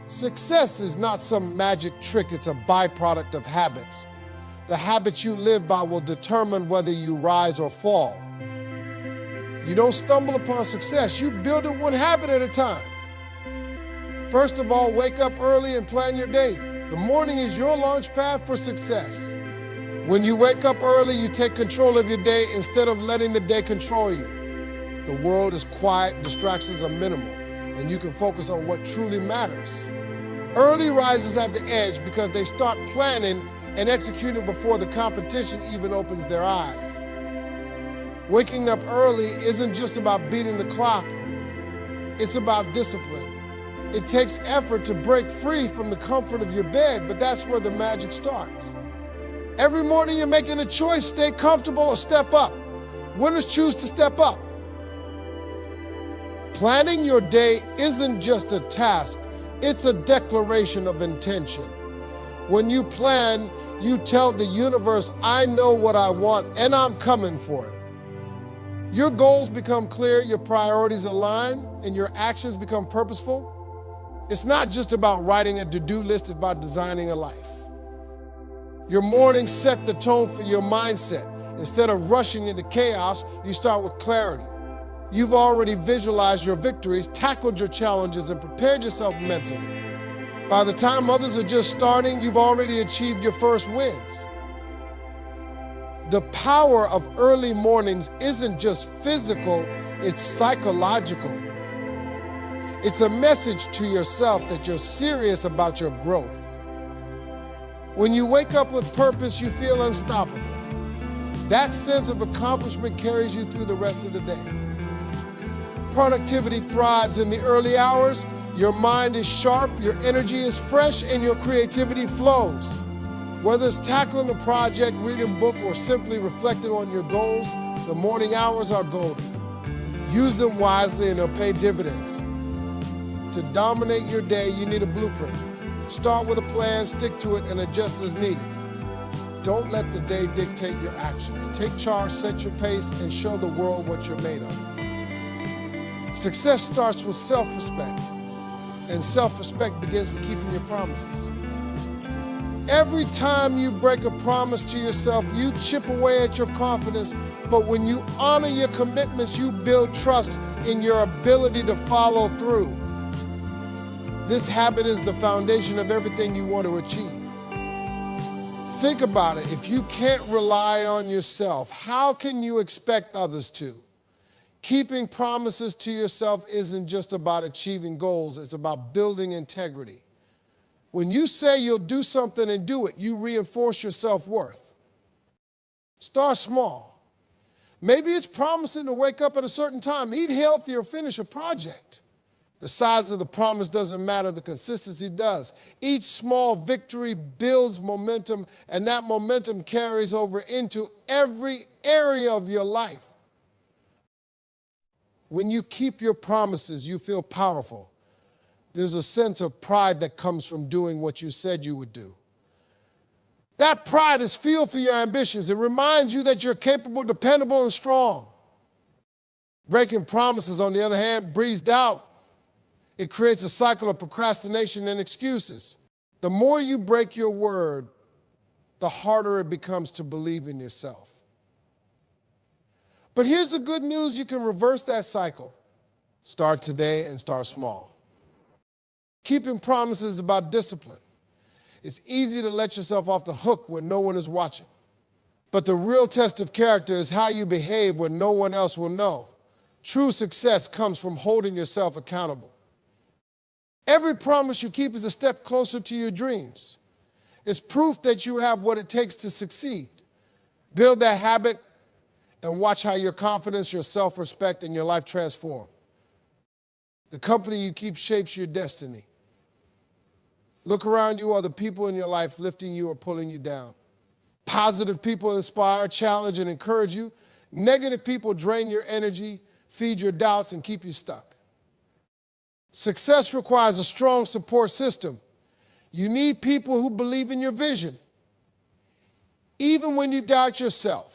Success is not some magic trick, it's a byproduct of habits. The habits you live by will determine whether you rise or fall. You don't stumble upon success, you build it one habit at a time. First of all, wake up early and plan your day. The morning is your launch pad for success. When you wake up early, you take control of your day instead of letting the day control you. The world is quiet, distractions are minimal, and you can focus on what truly matters. Early risers have the edge because they start planning and executing before the competition even opens their eyes. Waking up early isn't just about beating the clock, it's about discipline. It takes effort to break free from the comfort of your bed, but that's where the magic starts. Every morning you're making a choice, stay comfortable or step up. Winners choose to step up. Planning your day isn't just a task, it's a declaration of intention. When you plan, you tell the universe, I know what I want and I'm coming for it. Your goals become clear, your priorities align, and your actions become purposeful. It's not just about writing a to-do list, it's about designing a life. Your mornings set the tone for your mindset. Instead of rushing into chaos, you start with clarity. You've already visualized your victories, tackled your challenges, and prepared yourself mentally. By the time others are just starting, you've already achieved your first wins. The power of early mornings isn't just physical, it's psychological. It's a message to yourself that you're serious about your growth. When you wake up with purpose, you feel unstoppable. That sense of accomplishment carries you through the rest of the day. Productivity thrives in the early hours. Your mind is sharp, your energy is fresh, and your creativity flows. Whether it's tackling a project, reading a book, or simply reflecting on your goals, the morning hours are golden. Use them wisely and they'll pay dividends. To dominate your day, you need a blueprint. Start with a plan, stick to it, and adjust as needed. Don't let the day dictate your actions. Take charge, set your pace, and show the world what you're made of. Success starts with self-respect, and self-respect begins with keeping your promises. Every time you break a promise to yourself, you chip away at your confidence, but when you honor your commitments, you build trust in your ability to follow through. This habit is the foundation of everything you want to achieve. Think about it. If you can't rely on yourself, how can you expect others to? Keeping promises to yourself isn't just about achieving goals, it's about building integrity. When you say you'll do something and do it, you reinforce your self-worth. Start small. Maybe it's promising to wake up at a certain time, eat healthy, or finish a project. The size of the promise doesn't matter, the consistency does. Each small victory builds momentum, and that momentum carries over into every area of your life. When you keep your promises, you feel powerful. There's a sense of pride that comes from doing what you said you would do. That pride is fuel for your ambitions. It reminds you that you're capable, dependable, and strong. Breaking promises, on the other hand, breeds doubt. It creates a cycle of procrastination and excuses. The more you break your word, the harder it becomes to believe in yourself. But here's the good news, you can reverse that cycle. Start today and start small. Keeping promises is about discipline. It's easy to let yourself off the hook when no one is watching. But the real test of character is how you behave when no one else will know. True success comes from holding yourself accountable. Every promise you keep is a step closer to your dreams. It's proof that you have what it takes to succeed. Build that habit and watch how your confidence, your self-respect, and your life transform. The company you keep shapes your destiny. Look around you, are the people in your life lifting you or pulling you down? Positive people inspire, challenge, and encourage you. Negative people drain your energy, feed your doubts, and keep you stuck. Success requires a strong support system. You need people who believe in your vision, even when you doubt yourself.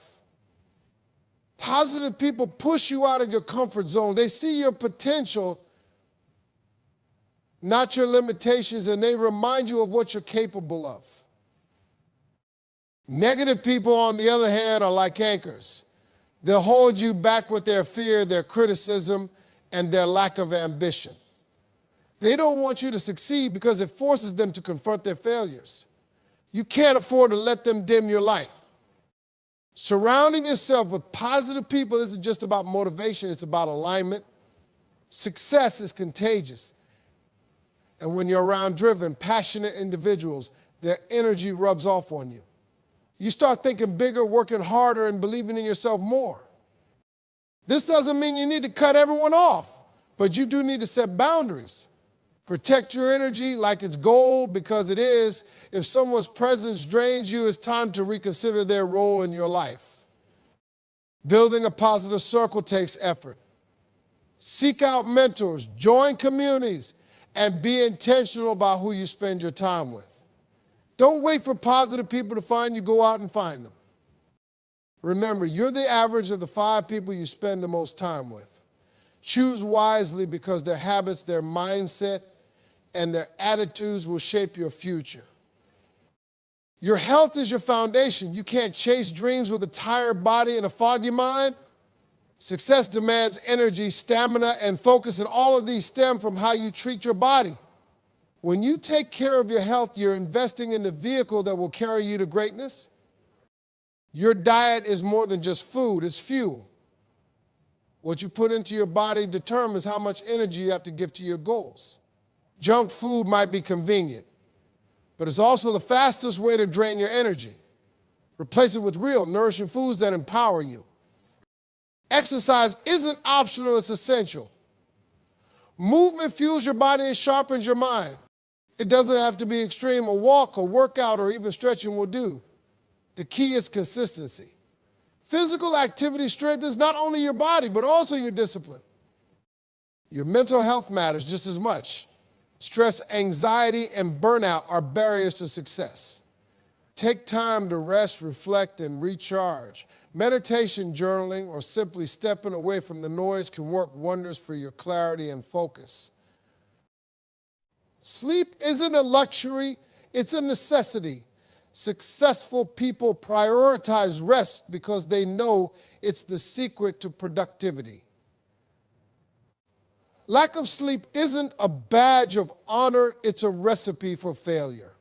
Positive people push you out of your comfort zone. They see your potential not your limitations, and they remind you of what you're capable of. Negative people, on the other hand, are like anchors. They'll hold you back with their fear, their criticism, and their lack of ambition. They don't want you to succeed because it forces them to confront their failures. You can't afford to let them dim your light. Surrounding yourself with positive people isn't just about motivation, it's about alignment. Success is contagious. And when you're around driven, passionate individuals, their energy rubs off on you. You start thinking bigger, working harder, and believing in yourself more. This doesn't mean you need to cut everyone off, but you do need to set boundaries. Protect your energy like it's gold, because it is. If someone's presence drains you, it's time to reconsider their role in your life. Building a positive circle takes effort. Seek out mentors, join communities, and be intentional about who you spend your time with. Don't wait for positive people to find you, go out and find them. Remember, you're the average of the 5 people you spend the most time with. Choose wisely, because their habits, their mindset, and their attitudes will shape your future. Your health is your foundation. You can't chase dreams with a tired body and a foggy mind. Success demands energy, stamina, and focus, and all of these stem from how you treat your body. When you take care of your health, you're investing in the vehicle that will carry you to greatness. Your diet is more than just food, it's fuel. What you put into your body determines how much energy you have to give to your goals. Junk food might be convenient, but it's also the fastest way to drain your energy. Replace it with real, nourishing foods that empower you. Exercise isn't optional, it's essential. Movement fuels your body and sharpens your mind. It doesn't have to be extreme. A walk, a workout, or even stretching will do. The key is consistency. Physical activity strengthens not only your body, but also your discipline. Your mental health matters just as much. Stress, anxiety, and burnout are barriers to success. Take time to rest, reflect, and recharge. Meditation, journaling, or simply stepping away from the noise can work wonders for your clarity and focus. Sleep isn't a luxury, it's a necessity. Successful people prioritize rest because they know it's the secret to productivity. Lack of sleep isn't a badge of honor, it's a recipe for failure.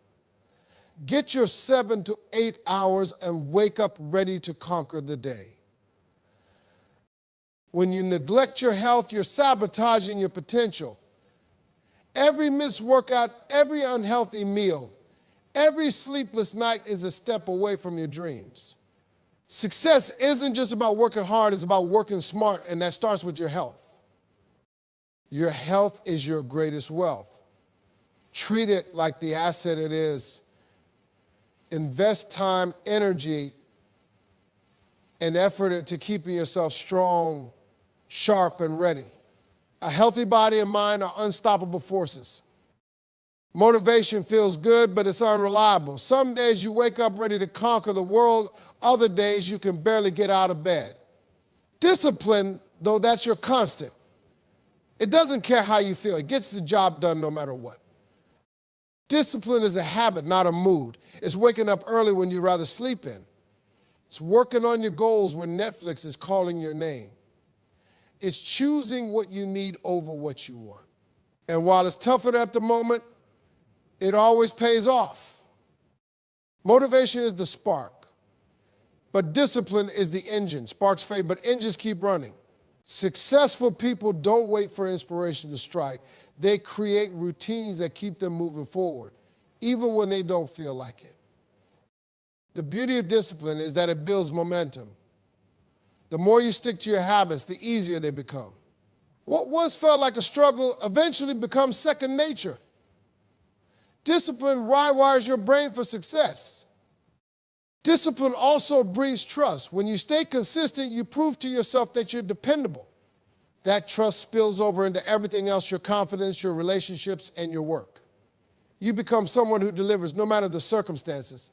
Get your 7 to 8 hours and wake up ready to conquer the day. When you neglect your health, you're sabotaging your potential. Every missed workout, every unhealthy meal, every sleepless night is a step away from your dreams. Success isn't just about working hard, it's about working smart, and that starts with your health. Your health is your greatest wealth. Treat it like the asset it is. Invest time, energy, and effort into keeping yourself strong, sharp, and ready. A healthy body and mind are unstoppable forces. Motivation feels good, but it's unreliable. Some days you wake up ready to conquer the world. Other days you can barely get out of bed. Discipline, though, that's your constant. It doesn't care how you feel. It gets the job done no matter what. Discipline is a habit, not a mood. It's waking up early when you'd rather sleep in. It's working on your goals when Netflix is calling your name. It's choosing what you need over what you want. And while it's tougher at the moment, it always pays off. Motivation is the spark, but discipline is the engine. Sparks fade, but engines keep running. Successful people don't wait for inspiration to strike. They create routines that keep them moving forward, even when they don't feel like it. The beauty of discipline is that it builds momentum. The more you stick to your habits, the easier they become. What once felt like a struggle eventually becomes second nature. Discipline rewires your brain for success. Discipline also breeds trust. When you stay consistent, you prove to yourself that you're dependable. That trust spills over into everything else, your confidence, your relationships, and your work. You become someone who delivers no matter the circumstances.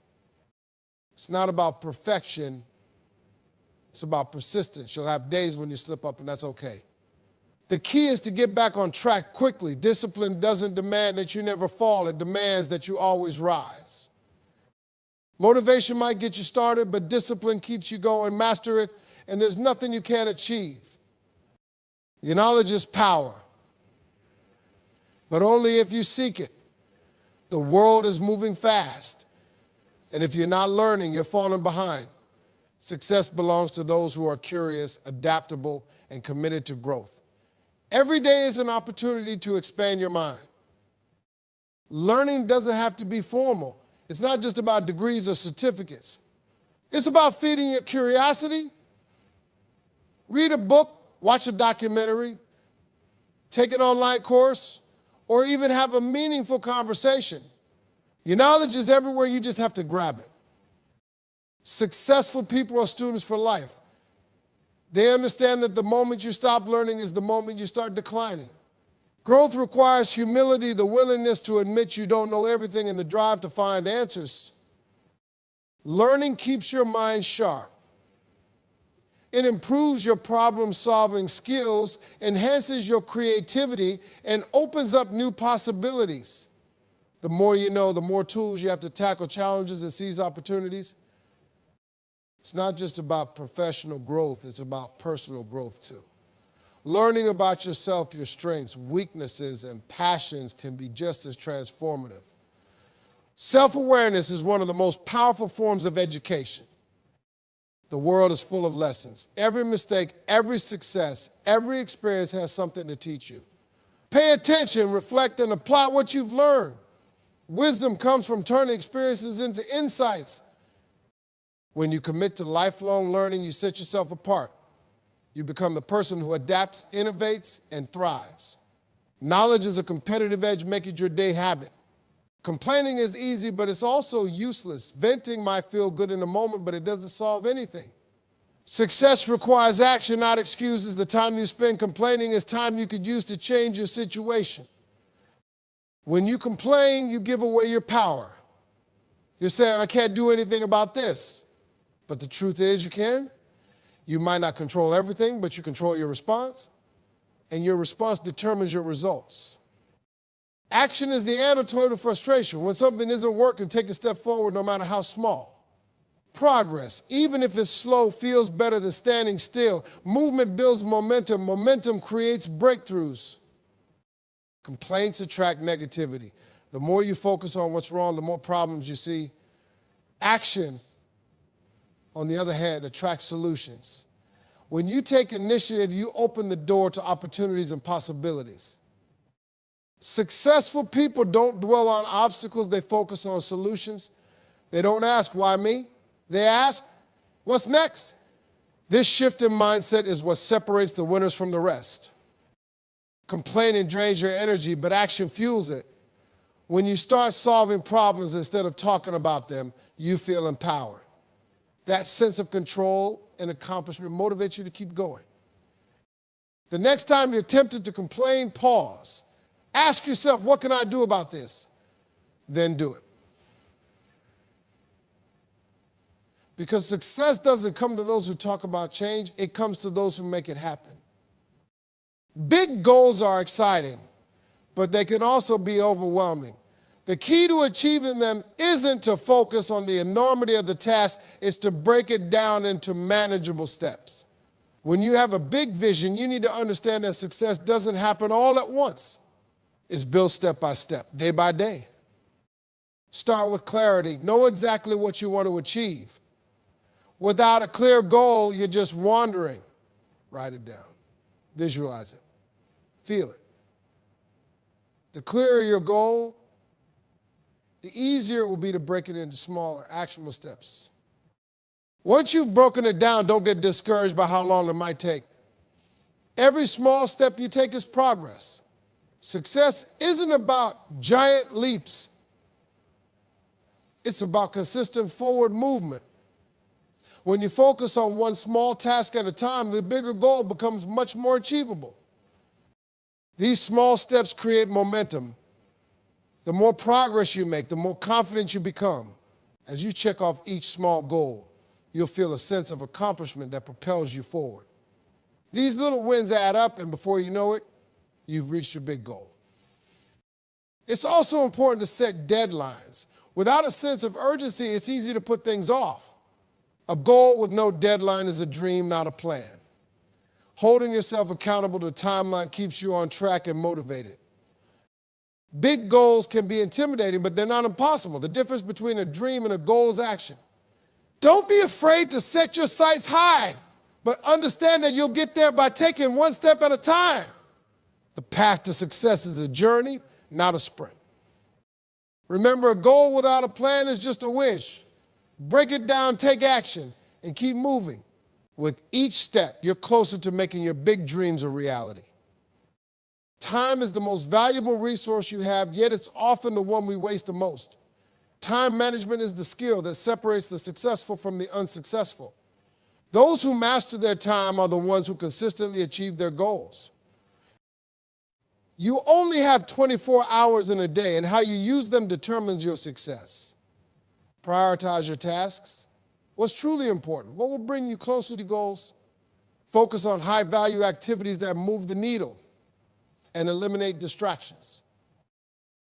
It's not about perfection. It's about persistence. You'll have days when you slip up, and that's okay. The key is to get back on track quickly. Discipline doesn't demand that you never fall. It demands that you always rise. Motivation might get you started, but discipline keeps you going. Master it, and there's nothing you can't achieve. Your knowledge is power, but only if you seek it. The world is moving fast, and if you're not learning, you're falling behind. Success belongs to those who are curious, adaptable, and committed to growth. Every day is an opportunity to expand your mind. Learning doesn't have to be formal. It's not just about degrees or certificates. It's about feeding your curiosity. Read a book, watch a documentary, take an online course, or even have a meaningful conversation. Your knowledge is everywhere, you just have to grab it. Successful people are students for life. They understand that the moment you stop learning is the moment you start declining. Growth requires humility, the willingness to admit you don't know everything, and the drive to find answers. Learning keeps your mind sharp. It improves your problem-solving skills, enhances your creativity, and opens up new possibilities. The more you know, the more tools you have to tackle challenges and seize opportunities. It's not just about professional growth, it's about personal growth too. Learning about yourself, your strengths, weaknesses, and passions can be just as transformative. Self-awareness is one of the most powerful forms of education. The world is full of lessons. Every mistake, every success, every experience has something to teach you. Pay attention, reflect, and apply what you've learned. Wisdom comes from turning experiences into insights. When you commit to lifelong learning, you set yourself apart. You become the person who adapts, innovates, and thrives. Knowledge is a competitive edge. Make it your day habit. Complaining is easy, but it's also useless. Venting might feel good in the moment, but it doesn't solve anything. Success requires action, not excuses. The time you spend complaining is time you could use to change your situation. When you complain, you give away your power. You're saying, I can't do anything about this. But the truth is you can. You might not control everything, but you control your response. And your response determines your results. Action is the antidote to frustration. When something isn't working, take a step forward no matter how small. Progress, even if it's slow, feels better than standing still. Movement builds momentum. Momentum creates breakthroughs. Complaints attract negativity. The more you focus on what's wrong, the more problems you see. Action, on the other hand, attracts solutions. When you take initiative, you open the door to opportunities and possibilities. Successful people don't dwell on obstacles, they focus on solutions. They don't ask, why me? They ask, what's next? This shift in mindset is what separates the winners from the rest. Complaining drains your energy, but action fuels it. When you start solving problems instead of talking about them, you feel empowered. That sense of control and accomplishment motivates you to keep going. The next time you're tempted to complain, pause. Ask yourself, what can I do about this? Then do it. Because success doesn't come to those who talk about change, it comes to those who make it happen. Big goals are exciting, but they can also be overwhelming. The key to achieving them isn't to focus on the enormity of the task, it's to break it down into manageable steps. When you have a big vision, you need to understand that success doesn't happen all at once. It's built step by step, day by day. Start with clarity. Know exactly what you want to achieve. Without a clear goal, you're just wandering. Write it down. Visualize it. Feel it. The clearer your goal, the easier it will be to break it into smaller, actionable steps. Once you've broken it down, don't get discouraged by how long it might take. Every small step you take is progress. Success isn't about giant leaps. It's about consistent forward movement. When you focus on one small task at a time, the bigger goal becomes much more achievable. These small steps create momentum. The more progress you make, the more confident you become. As you check off each small goal, you'll feel a sense of accomplishment that propels you forward. These little wins add up, and before you know it, you've reached your big goal. It's also important to set deadlines. Without a sense of urgency, it's easy to put things off. A goal with no deadline is a dream, not a plan. Holding yourself accountable to a timeline keeps you on track and motivated. Big goals can be intimidating, but they're not impossible. The difference between a dream and a goal is action. Don't be afraid to set your sights high, but understand that you'll get there by taking one step at a time. The path to success is a journey, not a sprint. Remember, a goal without a plan is just a wish. Break it down, take action, and keep moving. With each step, you're closer to making your big dreams a reality. Time is the most valuable resource you have, yet it's often the one we waste the most. Time management is the skill that separates the successful from the unsuccessful. Those who master their time are the ones who consistently achieve their goals. You only have 24 hours in a day, and how you use them determines your success. Prioritize your tasks. What's truly important? What will bring you closer to goals? Focus on high-value activities that move the needle and eliminate distractions.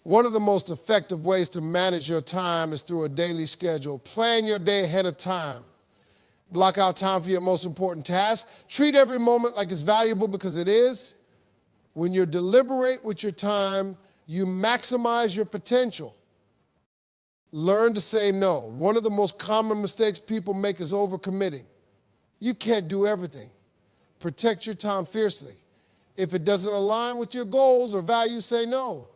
One of the most effective ways to manage your time is through a daily schedule. Plan your day ahead of time. Block out time for your most important task. Treat every moment like it's valuable, because it is. When you're deliberate with your time, you maximize your potential. Learn to say no. One of the most common mistakes people make is overcommitting. You can't do everything. Protect your time fiercely. If it doesn't align with your goals or values, say no.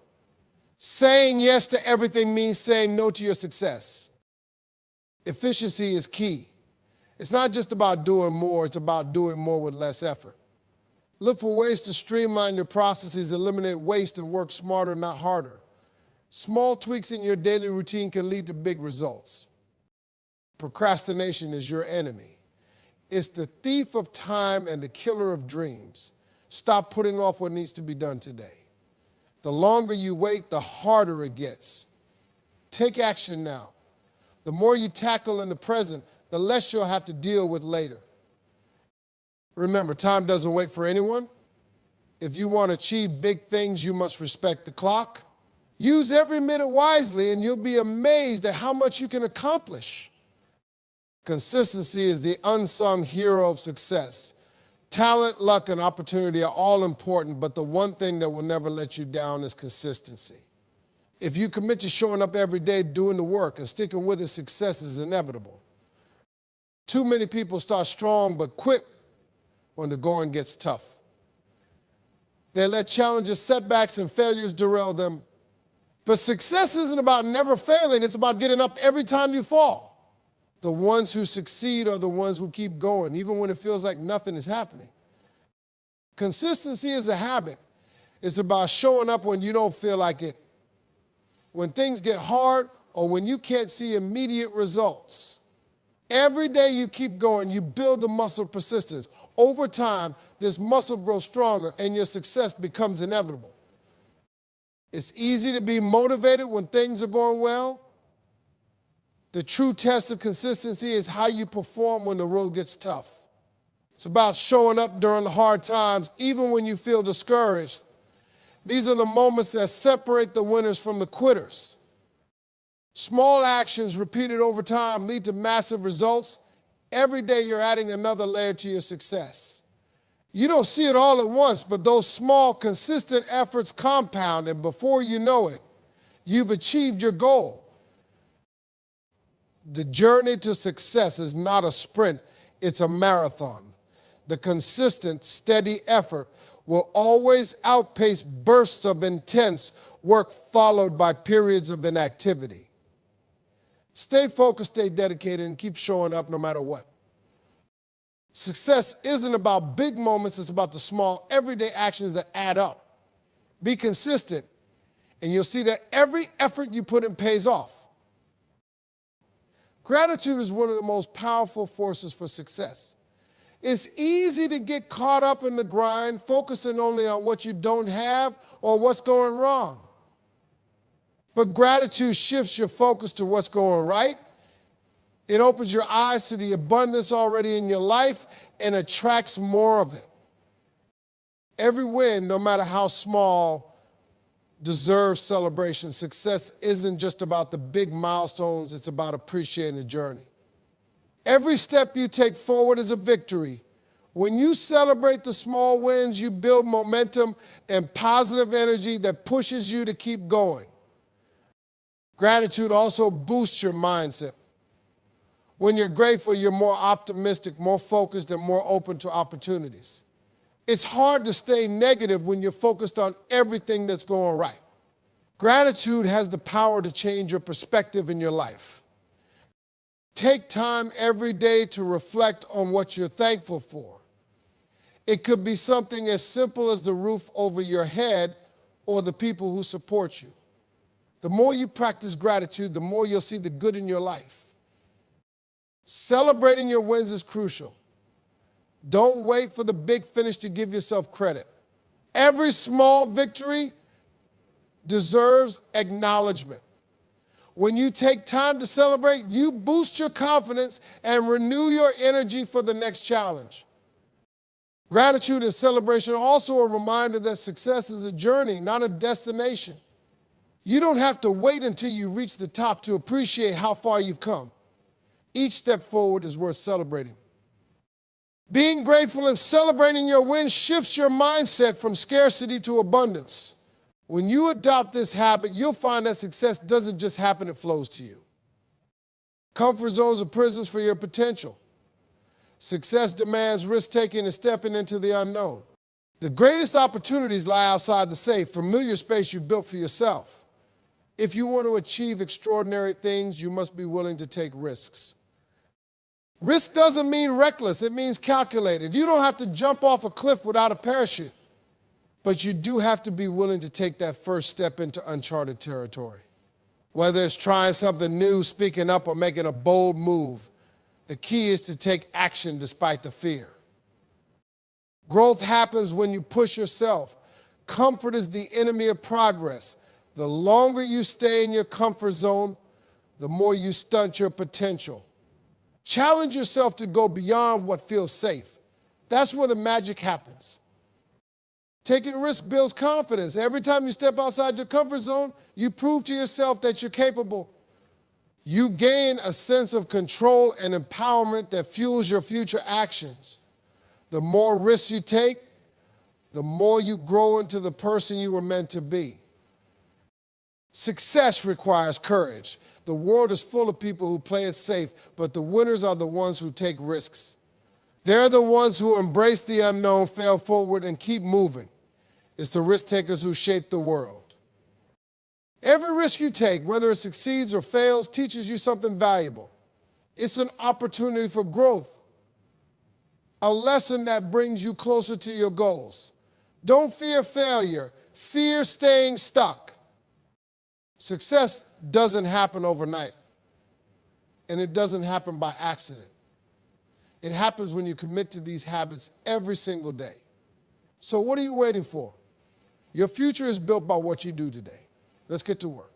Saying yes to everything means saying no to your success. Efficiency is key. It's not just about doing more, it's about doing more with less effort. Look for ways to streamline your processes, eliminate waste, and work smarter, not harder. Small tweaks in your daily routine can lead to big results. Procrastination is your enemy. It's the thief of time and the killer of dreams. Stop putting off what needs to be done today. The longer you wait, the harder it gets. Take action now. The more you tackle in the present, the less you'll have to deal with later. Remember, time doesn't wait for anyone. If you want to achieve big things, you must respect the clock. Use every minute wisely, and you'll be amazed at how much you can accomplish. Consistency is the unsung hero of success. Talent, luck, and opportunity are all important, but the one thing that will never let you down is consistency. If you commit to showing up every day, doing the work, and sticking with it, success is inevitable. Too many people start strong but quit when the going gets tough. They let challenges, setbacks, and failures derail them. But success isn't about never failing. It's about getting up every time you fall. The ones who succeed are the ones who keep going, even when it feels like nothing is happening. Consistency is a habit. It's about showing up when you don't feel like it, when things get hard, or when you can't see immediate results. Every day you keep going, you build the muscle of persistence. Over time, this muscle grows stronger, and your success becomes inevitable. It's easy to be motivated when things are going well. The true test of consistency is how you perform when the road gets tough. It's about showing up during the hard times, even when you feel discouraged. These are the moments that separate the winners from the quitters. Small actions repeated over time lead to massive results. Every day you're adding another layer to your success. You don't see it all at once, but those small, consistent efforts compound, and before you know it, you've achieved your goal. The journey to success is not a sprint, it's a marathon. The consistent, steady effort will always outpace bursts of intense work followed by periods of inactivity. Stay focused, stay dedicated, and keep showing up no matter what. Success isn't about big moments, it's about the small, everyday actions that add up. Be consistent, and you'll see that every effort you put in pays off. Gratitude is one of the most powerful forces for success. It's easy to get caught up in the grind, focusing only on what you don't have or what's going wrong. But gratitude shifts your focus to what's going right. It opens your eyes to the abundance already in your life and attracts more of it. Every win, no matter how small, deserves celebration. Success isn't just about the big milestones, it's about appreciating the journey. Every step you take forward is a victory. When you celebrate the small wins, you build momentum and positive energy that pushes you to keep going. Gratitude also boosts your mindset. When you're grateful, you're more optimistic, more focused, and more open to opportunities. It's hard to stay negative when you're focused on everything that's going right. Gratitude has the power to change your perspective in your life. Take time every day to reflect on what you're thankful for. It could be something as simple as the roof over your head or the people who support you. The more you practice gratitude, the more you'll see the good in your life. Celebrating your wins is crucial. Don't wait for the big finish to give yourself credit. Every small victory deserves acknowledgement. When you take time to celebrate, you boost your confidence and renew your energy for the next challenge. Gratitude and celebration are also a reminder that success is a journey, not a destination. You don't have to wait until you reach the top to appreciate how far you've come. Each step forward is worth celebrating. Being grateful and celebrating your wins shifts your mindset from scarcity to abundance. When you adopt this habit, you'll find that success doesn't just happen, it flows to you. Comfort zones are prisons for your potential. Success demands risk-taking and stepping into the unknown. The greatest opportunities lie outside the safe, familiar space you've built for yourself. If you want to achieve extraordinary things, you must be willing to take risks. Risk doesn't mean reckless, it means calculated. You don't have to jump off a cliff without a parachute, but you do have to be willing to take that first step into uncharted territory. Whether it's trying something new, speaking up, or making a bold move, the key is to take action despite the fear. Growth happens when you push yourself. Comfort is the enemy of progress. The longer you stay in your comfort zone, the more you stunt your potential. Challenge yourself to go beyond what feels safe. That's where the magic happens. Taking risks builds confidence. Every time you step outside your comfort zone, you prove to yourself that you're capable. You gain a sense of control and empowerment that fuels your future actions. The more risks you take, the more you grow into the person you were meant to be. Success requires courage. The world is full of people who play it safe, but the winners are the ones who take risks. They're the ones who embrace the unknown, fail forward, and keep moving. It's the risk takers who shape the world. Every risk you take, whether it succeeds or fails, teaches you something valuable. It's an opportunity for growth, a lesson that brings you closer to your goals. Don't fear failure. Fear staying stuck. Success doesn't happen overnight, and it doesn't happen by accident. It happens when you commit to these habits every single day. So what are you waiting for? Your future is built by what you do today. Let's get to work.